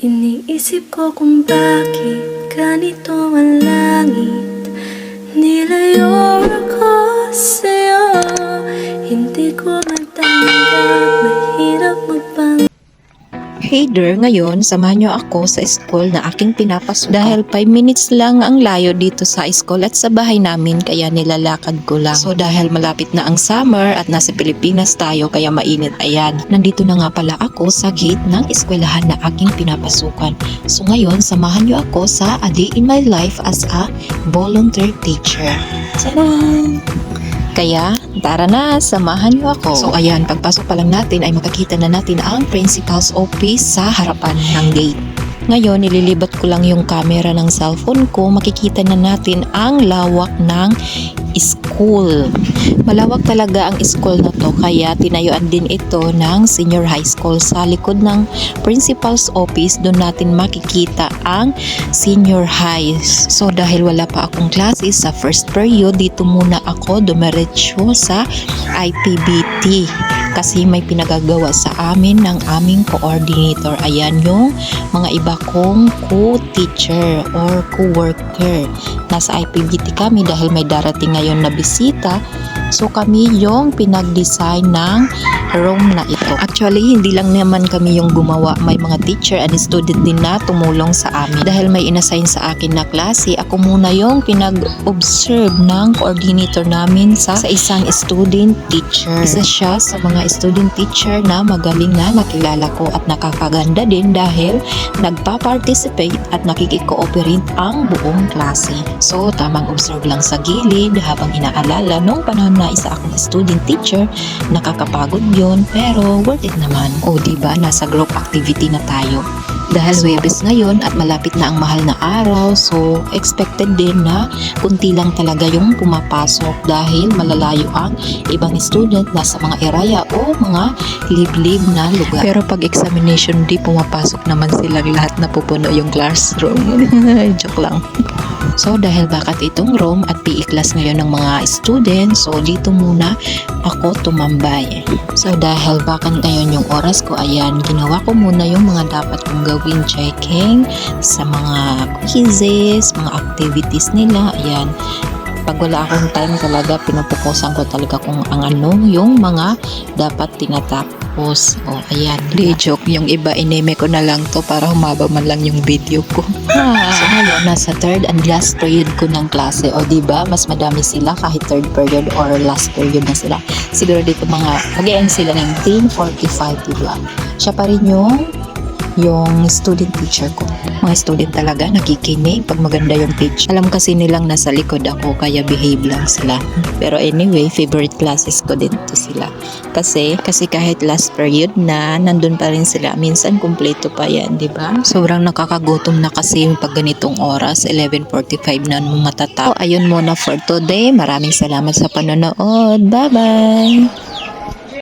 Iniisip ko kung bakit ganito ang langit. Nilayo ako sa'yo, hindi ko matanggap, mahirap magpang. Hey there, ngayon samahan niyo ako sa school na aking pinapasukan. Dahil 5 minutes lang ang layo dito sa school at sa bahay namin kaya nilalakad ko lang. So dahil malapit na ang summer at nasa Pilipinas tayo kaya mainit, ayan. Nandito na nga pala ako sa gate ng eskwelahan na aking pinapasukan. So ngayon samahan niyo ako sa A Day in My Life as a Volunteer Teacher. Tadaan! Kaya, tara na, samahan niyo ako. So ayan, pagpasok pa lang natin ay makikita na natin ang principal's office sa harapan ng gate. Ngayon, nililibot ko lang yung camera ng cellphone ko, makikita na natin ang lawak ng school. Malawak talaga ang school na to kaya tinayuan din ito ng senior high school. Sa likod ng principal's office doon natin makikita ang senior high. So dahil wala pa akong klase sa first period, dito muna ako dumiretso sa IPBT kasi may pinagagawa sa amin ng aming coordinator. Ayan yung mga iba kong co-teacher or co-worker. Nasa IPBT kami dahil may darating ngayon na bisita. So kami yung pinag-design ng room na ito. Actually, hindi lang naman kami yung gumawa. May mga teacher and student din na tumulong sa amin. Dahil may inassign sa akin na klase, ako muna yung pinag-observe ng coordinator namin sa isang student teacher. Isa siya sa mga student teacher na magaling na nakilala ko at nakakaganda din dahil nagpa-participate at nakikikooperate ang buong klase. So, tamang observe lang sa gilid habang inaalala nung panahon na isa akong student teacher, nakakapagod yun pero worth it naman. O diba, nasa group activity na tayo. Dahil Huwebes ngayon at malapit na ang mahal na araw, so expected din na kunti lang talaga yung pumapasok dahil malalayo ang ibang student na sa mga area o mga liblib na lugar. Pero pag examination day, pumapasok naman silang lahat na pupuno yung classroom. Joke lang. So dahil bakat itong room at PE class ngayon ng mga students, so dito muna ako tumambay. So dahil bakat ngayon yung oras ko, ayan, ginawa ko muna yung mga dapat kong gawin, checking sa mga quizzes, mga activities nila, ayan. Pag wala akong time talaga, pinupukusan ko talaga kung ang yung mga dapat tinatapos. O, ayan. Di joke, yung iba ineme ko na lang to para humaba man lang yung video ko. So ngayon, nasa third and last period ko ng klase. O diba, mas madami sila kahit third period or last period na sila. Siguro dito mag-end sila ng 10:45, diba? Siya pa rin yung student teacher ko. Mga student talaga nakikinig pag maganda yung teacher. Alam kasi nilang nasa likod ako kaya behave lang sila. Pero anyway, favorite classes ko din to sila. Kasi kahit last period na, nandun pa rin sila. Minsan kumpleto pa yan, di ba? Sobrang nakakagutom na kasi pag ganitong oras, 11:45 na matatapos. So, ayun muna for today. Maraming salamat sa panonood. Bye-bye!